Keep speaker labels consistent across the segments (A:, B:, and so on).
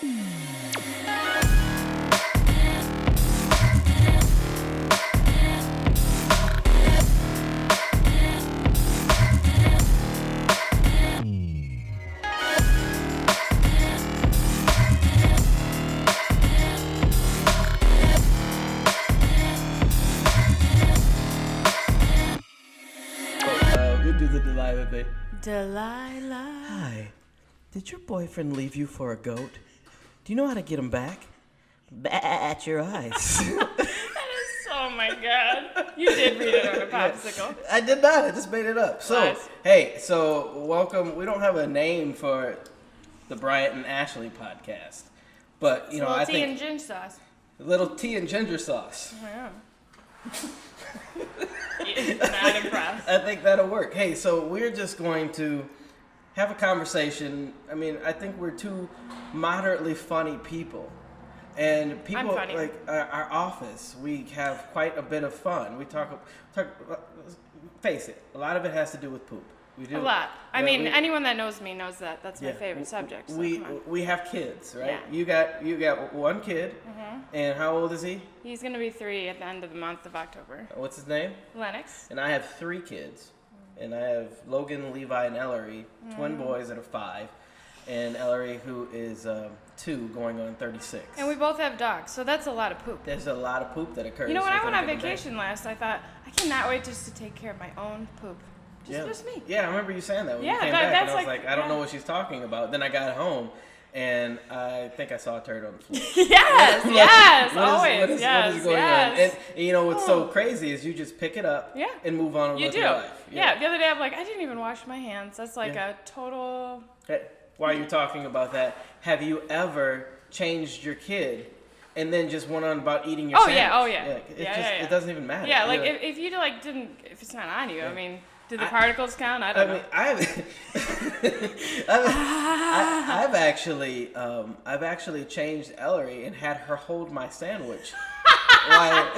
A: Delilah.
B: Hi. Did your boyfriend leave you for a goat? Do you know how to get him back? Bat your eyes.
A: Oh my God. You did read it on a popsicle.
B: I did not. I just made it up. So,
A: Nice.
B: hey, welcome. We don't have a name for the Bryant and Ashley podcast. But, I
A: tea
B: think...
A: and ginger sauce.
B: Little tea and ginger sauce.
A: Yeah. Not impressed.
B: I think that'll work. Hey, so we're just going to have a conversation. I mean, I think we're two moderately funny people. And people, like our office, we have quite a bit of fun. We talk, face it, a lot of it has to do with poop. We do.
A: A lot. I mean, anyone that knows me knows that that's my favorite subject. So
B: we have kids, right?
A: Yeah.
B: You got one kid, and how old is he?
A: He's gonna be 3 at the end of the month of October.
B: What's his name?
A: Lennox.
B: And I have 3 kids, and I have Logan, Levi, and Ellery, twin boys that are 5, and Ellery, who is 2, going on 36.
A: And we both have dogs, so that's a lot of poop.
B: There's a lot of poop that occurs.
A: You know, when I went on vacation last, I thought I cannot wait just to take care of my own poop. Just me.
B: Yeah, I remember you saying that when you came back, and I was like, I don't know what she's talking about. Then I got home, and I think I saw a turd on the floor.
A: Yes, always.
B: What is going on? And what's so crazy is you just pick it up and move on with your life.
A: Yeah, the other day I'm like, I didn't even wash my hands. That's like a total...
B: Hey, while you're talking about that, have you ever changed your kid and then just went on about eating your sandwich?
A: Oh, yeah.
B: It doesn't even matter.
A: Yeah, like if you if it's not on you, I mean... Did the particles count? I don't know.
B: I've actually changed Ellery and had her hold my sandwich. I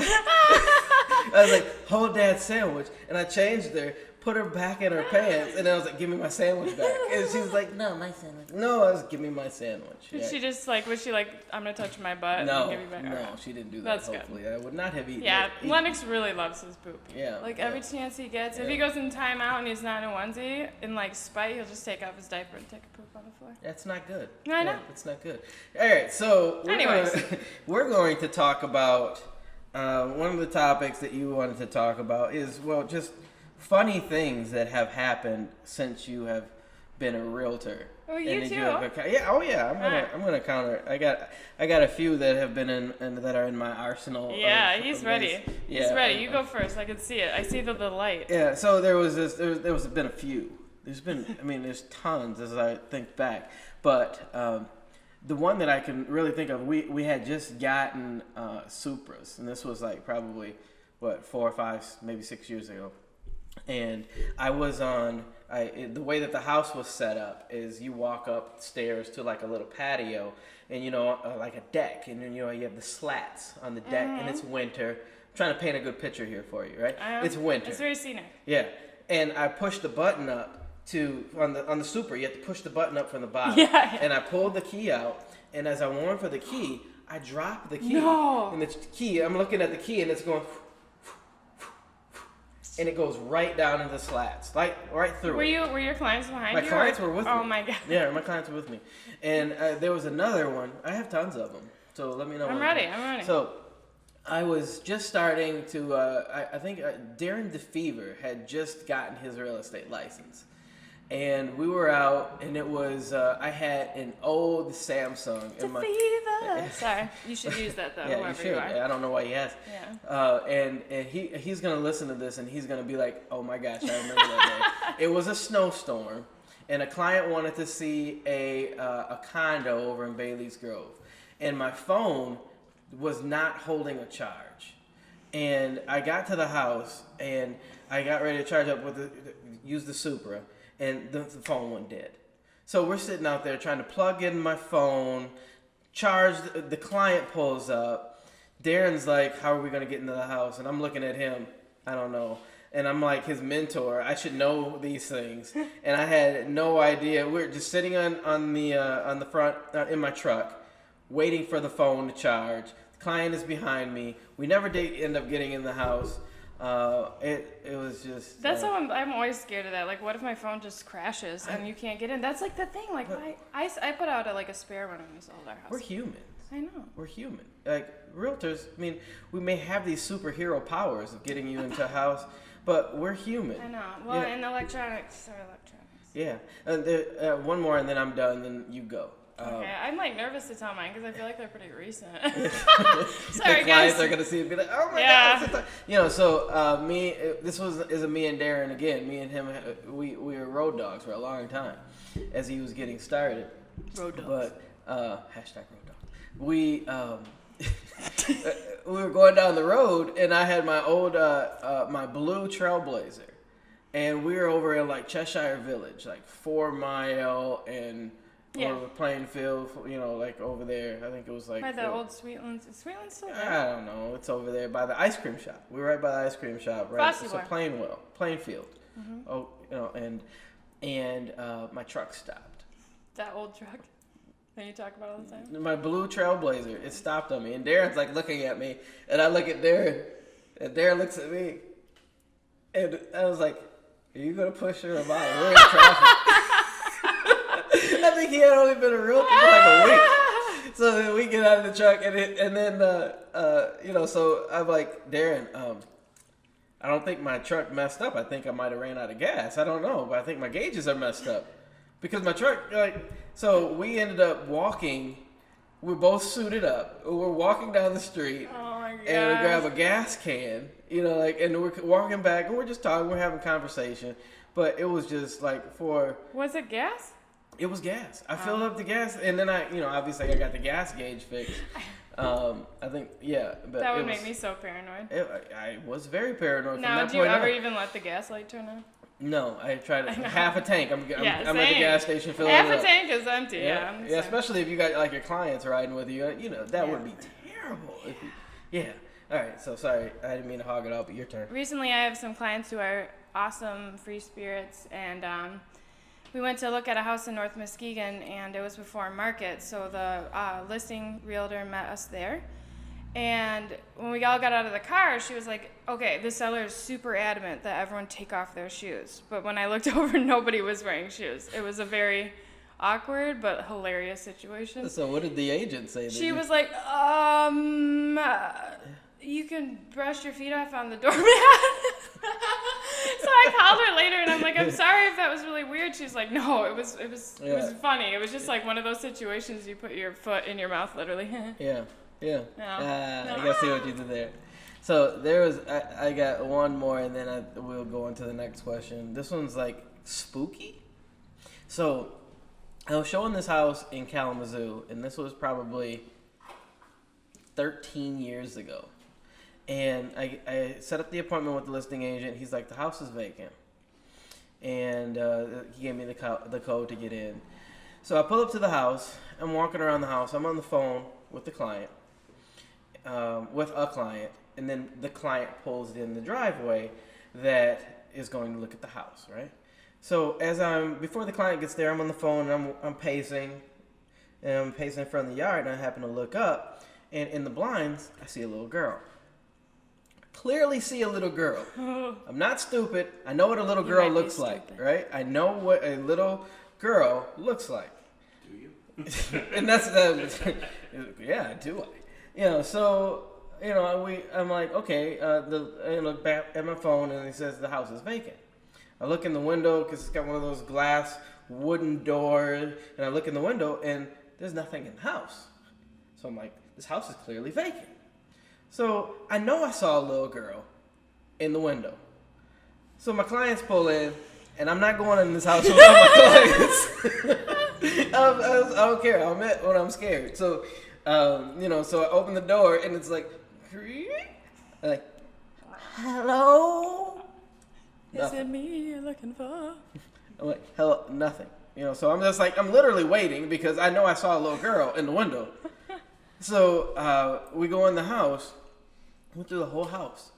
B: was like, hold Dad's sandwich, and I changed her, put her back in her pants, and then I was like, give me my sandwich back. And she was like, no, my sandwich. No, I was give me my sandwich.
A: Did she just was she like, I'm gonna touch my butt and give me back?
B: No, she didn't do that.
A: That's
B: hopefully,
A: good.
B: I would not have eaten.
A: Yeah,
B: it.
A: Lennox really loves his poop.
B: Yeah.
A: Like every chance he gets, if he goes in timeout and he's not in a onesie, in like spite, he'll just take off his diaper and take a poop on the floor.
B: That's not good.
A: I know.
B: It's not good. All right, so
A: anyways,
B: we're going to talk about one of the topics that you wanted to talk about is just funny things that have happened since you have been a realtor.
A: Oh, you too.
B: I'm gonna counter. I got a few that have been in that are in my arsenal.
A: Yeah, he's ready. He's ready. You go first. I can see it. I see the light.
B: Yeah. So there's been a few. There's tons as I think back, but the one that I can really think of, we had just gotten Supras, and this was like probably 4 or 5, maybe 6 years ago. And I was the way that the house was set up is you walk upstairs to like a little patio and, like a deck. And then, you have the slats on the deck and it's winter. I'm trying to paint a good picture here for you, right? It's winter.
A: It's very scenic.
B: Yeah. And I pushed the button up on the Supra. You have to push the button up from the bottom.
A: Yeah.
B: And I pulled the key out. And as I went for the key, I dropped the key.
A: No.
B: And the key, I'm looking at the key and it's going... And it goes right down into the slats, like right through.
A: Were your clients behind you?
B: My clients were with me.
A: Oh my God.
B: Yeah, my clients were with me. And there was another one. I have tons of them, so let me know.
A: I'm ready.
B: So I was just starting to. I think Darren DeFever had just gotten his real estate license, and we were out, and it was I had an old Samsung in my.
A: Sorry, you should use that though.
B: Yeah, you should. I don't know why he has.
A: Yeah.
B: And he's gonna listen to this and he's gonna be like, oh my gosh, I remember that day. It was a snowstorm, and a client wanted to see a condo over in Bailey's Grove, and my phone was not holding a charge, and I got to the house and I got ready to charge up use the Supra, and the phone went dead. So we're sitting out there trying to plug in my phone. Charge, the client pulls up. Darren's like, how are we going to get into the house? And I'm looking at him. I don't know. And I'm like his mentor. I should know these things. And I had no idea. We were just sitting on the front in my truck. waiting for the phone to charge. The client is behind me. We never did end up getting in the house. It was just.
A: That's how I'm always scared of that. Like, what if my phone just crashes and you can't get in? That's like the thing. Like, I put out a spare one when we sold our house.
B: We're human.
A: I know.
B: We're human. Like, realtors, I mean, we may have these superhero powers of getting you into a house, but we're human.
A: I know. Well, and electronics are electronics.
B: Yeah. And one more, and then I'm done, then you go.
A: Okay, I'm like nervous to tell mine because I feel like they're pretty recent.
B: Sorry, guys. They're gonna see it and be like, "Oh my god!" You know, so this is a me and Darren again. Me and him, we were road dogs for a long time, as he was getting started.
A: Road dogs.
B: But hashtag road dogs. We we were going down the road, and I had my old my blue Trailblazer, and we were over in like Cheshire Village, like 4 Mile and.
A: Yeah.
B: Or Plainfield, you know, like over there. I think it was like...
A: By the old Sweetlands. Is Sweetlands still there?
B: I don't know. It's over there by the ice cream shop. We were right by the ice cream shop. Right? So Plainfield. Mm-hmm. Oh, you know, and my truck stopped.
A: That old truck that you talk about all the time?
B: My blue Trailblazer. It stopped on me. And Darren's like looking at me. And I look at Darren. And Darren looks at me. And I was like, are you going to push her or mine? We're in traffic. I think he had only been a realtor for like a week. So then we get out of the truck and then you know, so I'm like, Darren, I don't think my truck messed up. I think I might have ran out of gas. I don't know, but I think my gauges are messed up. Because my truck, so we ended up walking. We're both suited up. We're walking down the street.
A: Oh my God.
B: And we grab a gas can, you know, and we're walking back and we're just talking, we're having conversation. But it was just like
A: Was it gas?
B: It was gas. I filled up the gas, and then obviously I got the gas gauge fixed. I think, yeah. But
A: that would make me so paranoid.
B: I was very paranoid.
A: Now,
B: from that
A: do you
B: point
A: ever
B: on.
A: even let the gas light turn on?
B: No, I tried half a tank. I'm at the
A: same.
B: gas station filling it up.
A: Half a tank is empty.
B: Yeah, especially if you got like your clients riding with you. You know that would be terrible. All right. So sorry, I didn't mean to hog it up, but your turn.
A: Recently, I have some clients who are awesome, free spirits, and we went to look at a house in North Muskegon, and it was before market, so the listing realtor met us there. And when we all got out of the car, she was like, okay, the seller is super adamant that everyone take off their shoes. But when I looked over, nobody was wearing shoes. It was a very awkward but hilarious situation.
B: So what did the agent say?
A: She was like, you can brush your feet off on the doormat. So I called her later and I'm like, I'm sorry if that was really weird. She's like, no, it was funny. It was just like one of those situations you put your foot in your mouth, literally.
B: Yeah.
A: No.
B: I gotta see what you did there. So I got one more and then we'll go on to the next question. This one's like spooky. So I was showing this house in Kalamazoo, and this was probably 13 years ago. And I set up the appointment with the listing agent. He's like, the house is vacant. And he gave me the code to get in. So I pull up to the house. I'm walking around the house. I'm on the phone with the client, and then the client pulls in the driveway that is going to look at the house, right? So before the client gets there, I'm on the phone, and I'm pacing, and I'm pacing in front of the yard, and I happen to look up, and in the blinds, I see a little girl. Clearly see a little girl. I'm not stupid. I know what a little girl looks like, right? I know what a little girl looks like.
C: Do you?
B: And that's yeah, do I? You know, so I'm like, okay. I look back at my phone and it says the house is vacant. I look in the window because it's got one of those glass wooden doors, and I look in the window and there's nothing in the house. So I'm like, this house is clearly vacant. So I know I saw a little girl in the window. So my clients pull in, and I'm not going in this house with all my clients. I don't care. I'll admit when I'm scared. So, so I open the door, and it's like, like, hello?
A: Is it me you're looking for?
B: I'm like, hello, nothing. So I'm just like, I'm literally waiting because I know I saw a little girl in the window. So we go in the house. Went through the whole house.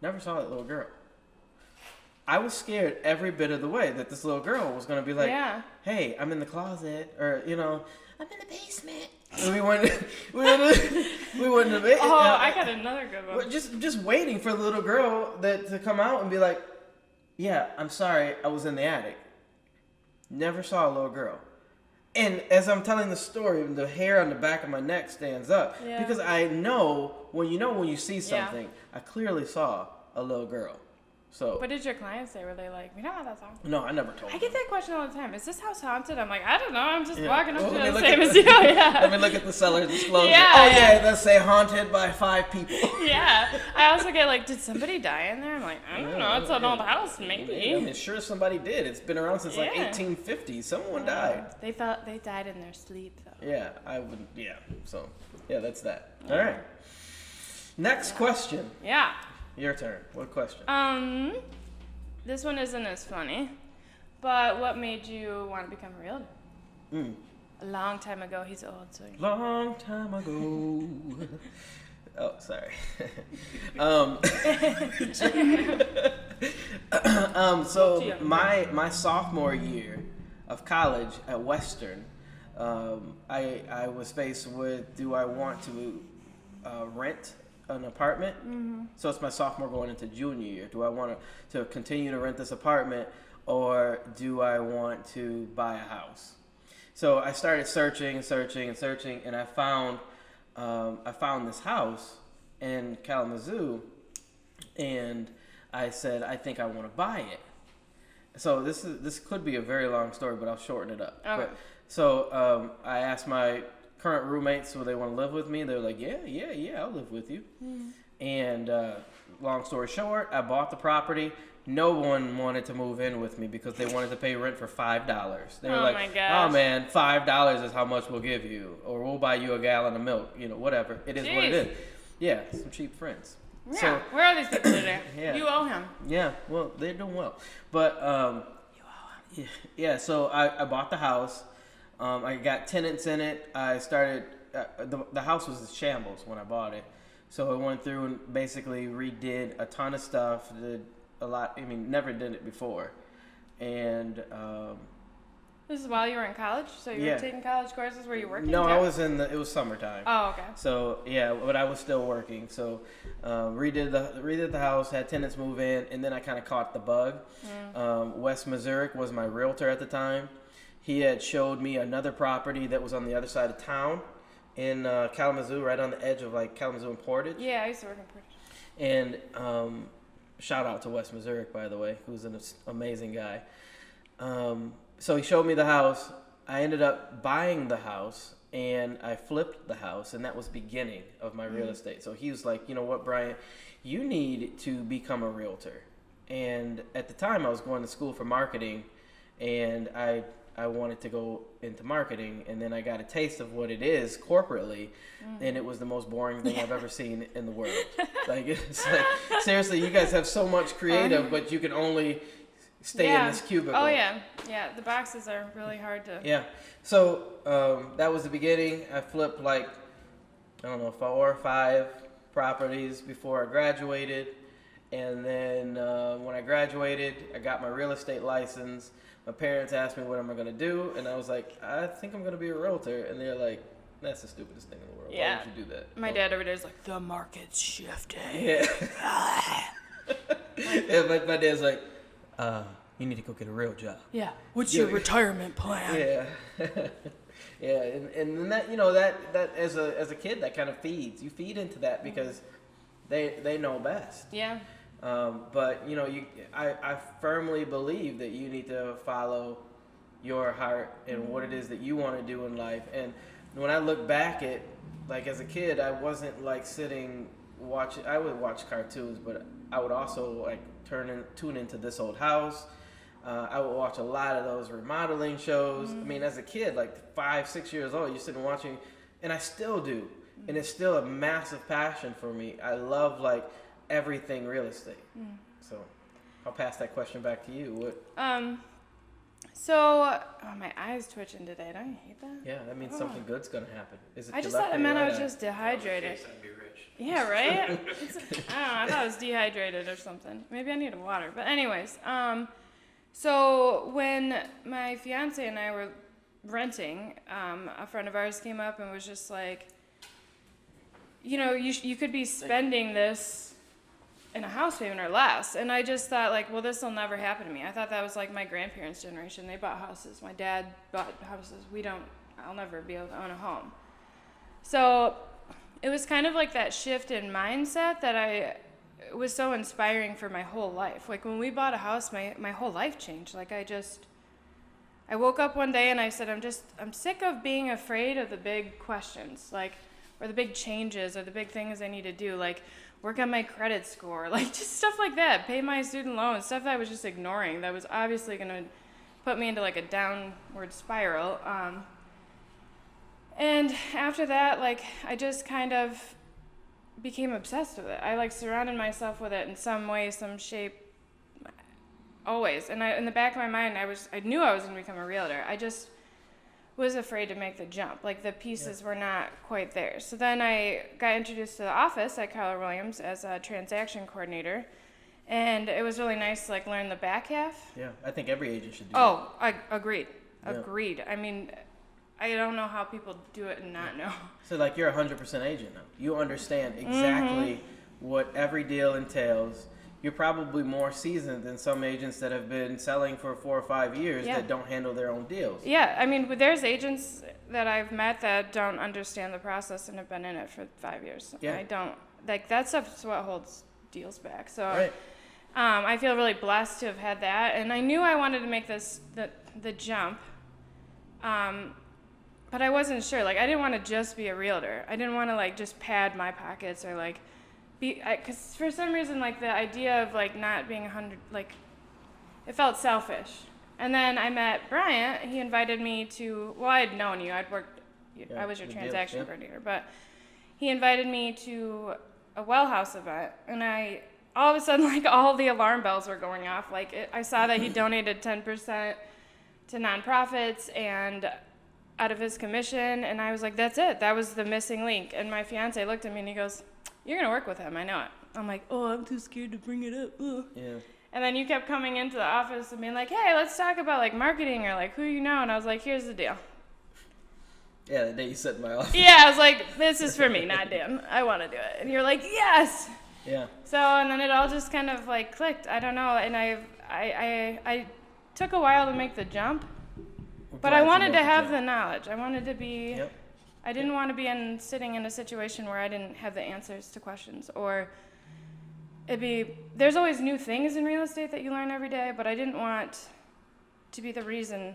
B: Never saw that little girl. I was scared every bit of the way that this little girl was going to be like, hey, I'm in the closet. Or, I'm in the basement. And we went in the basement.
A: Oh, I got another good one.
B: Just waiting for the little girl to come out and be like, yeah, I'm sorry, I was in the attic. Never saw a little girl. And as I'm telling the story, the hair on the back of my neck stands up. Yeah. Because I know when you see something, I clearly saw a little girl. So.
A: What did your clients say? Were they like, we don't have that song?
B: No, I never told them.
A: I get that question all the time. Is this house haunted? I'm like, I don't know. I'm just walking up to the same as you. Yeah.
B: Let me look at the seller's disclosure. Yeah, let's say haunted by 5 people.
A: Yeah. I also get like, did somebody die in there? I'm like, I don't know. It's an old house, maybe.
B: Yeah, I mean, sure somebody did. It's been around since like 1850. Someone died.
A: They thought they died in their sleep, though.
B: Yeah, I would. Yeah. So, yeah, that's that. All right. Next question.
A: Yeah.
B: Your turn. What question?
A: This one isn't as funny, but what made you want to become a realtor? A long time ago. He's old, so.
B: Long time ago. Oh, sorry. So my sophomore year of college at Western, I was faced with, do I want to rent an apartment? So it's my sophomore going into junior year. Do I want to continue to rent this apartment, or do I want to buy a house? So I started searching, and I found this house in Kalamazoo, and I said, I think I want to buy it. So this could be a very long story, but I'll shorten it up.
A: Okay.
B: So I asked my current roommates whether they want to live with me. They're like, yeah, I'll live with you. And long story short, I bought the property. No one wanted to move in with me because they wanted to pay rent for $5. They were like,
A: my gosh.
B: oh man, $5 is how much we'll give you, or we'll buy you a gallon of milk, whatever. It is what it is. Yeah, some cheap friends.
A: Yeah,
B: so,
A: where are these people today?
B: Yeah.
A: You owe him.
B: Yeah, well, they're doing well. But,
A: you owe him.
B: Yeah, so I bought the house. I got tenants in it. I started, the house was a shambles when I bought it. So I went through and basically redid a ton of stuff, did a lot, never did it before. And,
A: this is while you were in college? So you were taking college courses? Were you working?
B: No, it was summertime.
A: Oh, okay.
B: So, yeah, but I was still working. So, redid the house, had tenants move in, and then I kind of caught the bug. Wes Mazurek was my realtor at the time. He had showed me another property that was on the other side of town in Kalamazoo, right on the edge of like Kalamazoo and Portage.
A: Yeah, I used to work in Portage.
B: And shout out to Wes Mazurek, by the way, who's an amazing guy. So he showed me the house. I ended up buying the house, and I flipped the house, and that was the beginning of my real estate. So he was like, you know what, Bryant, you need to become a realtor. And at the time, I was going to school for marketing, and I wanted to go into marketing, and then I got a taste of what it is corporately, and it was the most boring thing I've ever seen in the world. It's like, seriously, you guys have so much creative, but you can only stay in this cubicle.
A: Oh, yeah. Yeah, the boxes are really hard to...
B: Yeah. So that was the beginning. I flipped 4 or 5 properties before I graduated. And then when I graduated, I got my real estate license. My parents asked me what am I going to do, and I was like, I think I'm going to be a realtor. And they're like, that's the stupidest thing in the world.
A: Yeah.
B: Why would you do that?
A: My dad over there is like, the market's shifting.
B: Yeah. My dad's like, you need to go get a real job.
A: Yeah. What's your retirement plan?
B: Yeah. Yeah, and that that as a kid, that kind of feeds. You feed into that because they know best.
A: Yeah.
B: But I firmly believe that you need to follow your heart and what it is that you want to do in life. And when I look back at, as a kid, I wasn't sitting watching. I would watch cartoons, but I would also tune into This Old House. I would watch a lot of those remodeling shows. As a kid, 5, 6 years old, you're sitting watching, and I still do. And it's still a massive passion for me. I love everything real estate. So I'll pass that question back to you.
A: My eye's twitching today. Don't you hate that?
B: Yeah, that means something good's gonna happen. Is it?
A: I just thought it meant I was just dehydrated. Yeah, right? I don't know. I thought I was dehydrated or something. Maybe I needed water. But anyways, so when my fiance and I were renting, a friend of ours came up and was just like, you know, you could be spending this in a house payment or less. And I just thought, like, well, this will never happen to me. I thought that was like my grandparents' generation. They bought houses. My dad bought houses. I'll never be able to own a home. So it was kind of like that shift in mindset that it was so inspiring for my whole life. Like, when we bought a house, my whole life changed. Like, I woke up one day and I said, I'm sick of being afraid of the big questions, like, or the big changes or the big things I need to do, like work on my credit score, like just stuff like that, pay my student loans, stuff that I was just ignoring that was obviously going to put me into like a downward spiral. And after that, like, I just kind of became obsessed with it. I like surrounded myself with it in some way, some shape, always. And in the back of my mind, I knew I was going to become a realtor. I just was afraid to make the jump. Like, the pieces were not quite there. So then I got introduced to the office at Keller Williams as a transaction coordinator. And it was really nice to like learn the back half.
B: Yeah, I think every agent should do
A: Oh, I agreed.
B: Yeah.
A: Agreed. I mean, I don't know how people do it and not know.
B: So like, you're a 100% agent now. You understand exactly what every deal entails. You're probably more seasoned than some agents that have been selling for 4 or 5 years that don't handle their own deals.
A: Yeah, I mean, there's agents that I've met that don't understand the process and have been in it for 5 years.
B: Yeah.
A: I don't, like, that stuff's what holds deals back. So
B: Right.
A: I feel really blessed to have had that. And I knew I wanted to make the jump. But I wasn't sure. Like, I didn't want to just be a realtor. I didn't want to like just pad my pockets or like because for some reason, like, the idea of like not being 100, like, it felt selfish. And then I met Bryant. He invited me to, well, I had known you. I was your transaction coordinator, but he invited me to a well house event, and all of a sudden, like, all the alarm bells were going off. Like, I saw that he donated 10% to nonprofits and out of his commission, and I was like, that's it. That was the missing link. And my fiance looked at me and he goes, "You're gonna work with him, I know it." I'm like, "Oh, I'm too scared to bring it up." Ugh.
B: Yeah.
A: And then you kept coming into the office and being like, "Hey, let's talk about like marketing or like who you know." And I was like, "Here's the deal."
B: Yeah, the day you set in my office.
A: Yeah, I was like, "This is for me, not Dan. I want to do it." And you're like, "Yes."
B: Yeah.
A: So, and then it all just kind of like clicked. I don't know. And I took a while to make the jump, but I wanted to have the knowledge. I wanted to be.
B: Yep.
A: I didn't want to be sitting in a situation where I didn't have the answers to questions, or there's always new things in real estate that you learn every day, but I didn't want to be the reason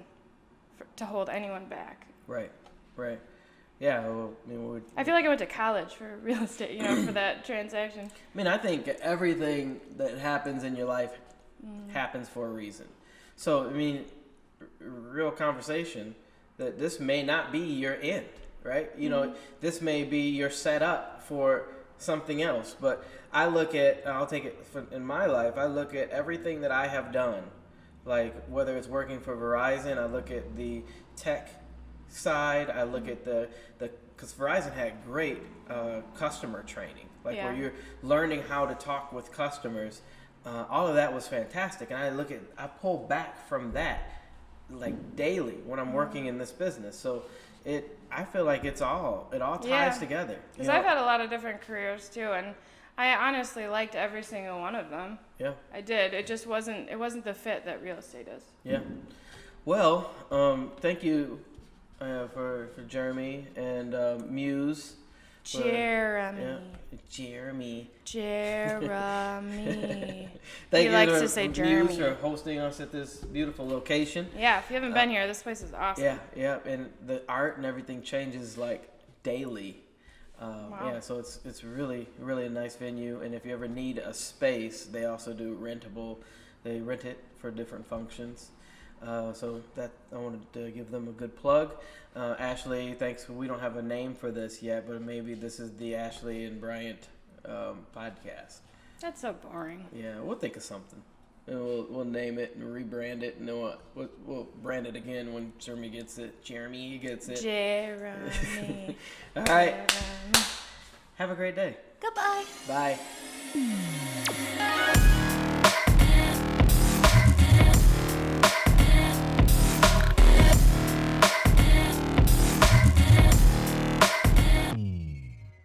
A: to hold anyone back.
B: Right. Yeah, well, I mean,
A: I feel like I went to college for real estate, for that transaction.
B: I mean, I think everything that happens in your life happens for a reason. So, I mean, real conversation, that this may not be your end, right? This may be your setup for something else. But I'll take it in my life, I look at everything that I have done, like whether it's working for Verizon, I look at the tech side, I look at because Verizon had great customer training, where you're learning how to talk with customers. All of that was fantastic, and I pull back from that like daily when I'm working in this business. So I feel like it all ties together.
A: Because I've had a lot of different careers too, and I honestly liked every single one of them. Yeah, I did. It just wasn't the fit that real estate is.
B: Yeah. Well, thank you for Jeremy and Muse.
A: Jeremy.
B: Thank
A: he likes to say Jeremy.
B: Muse for hosting us at this beautiful location.
A: Yeah, if you haven't been here, this place is awesome.
B: Yeah, and the art and everything changes like daily. Wow. Yeah, so it's really, really a nice venue. And if you ever need a space, they also do rentable. They rent it for different functions. So that I wanted to give them a good plug. Ashley, thanks. We don't have a name for this yet, but maybe this is the Ashley and Bryant podcast.
A: That's so boring.
B: Yeah, we'll think of something. And we'll name it and rebrand it, and then we'll brand it again when Jeremy gets it. Jeremy gets it.
A: Jeremy.
B: All right. Have a great day.
A: Goodbye.
B: Bye.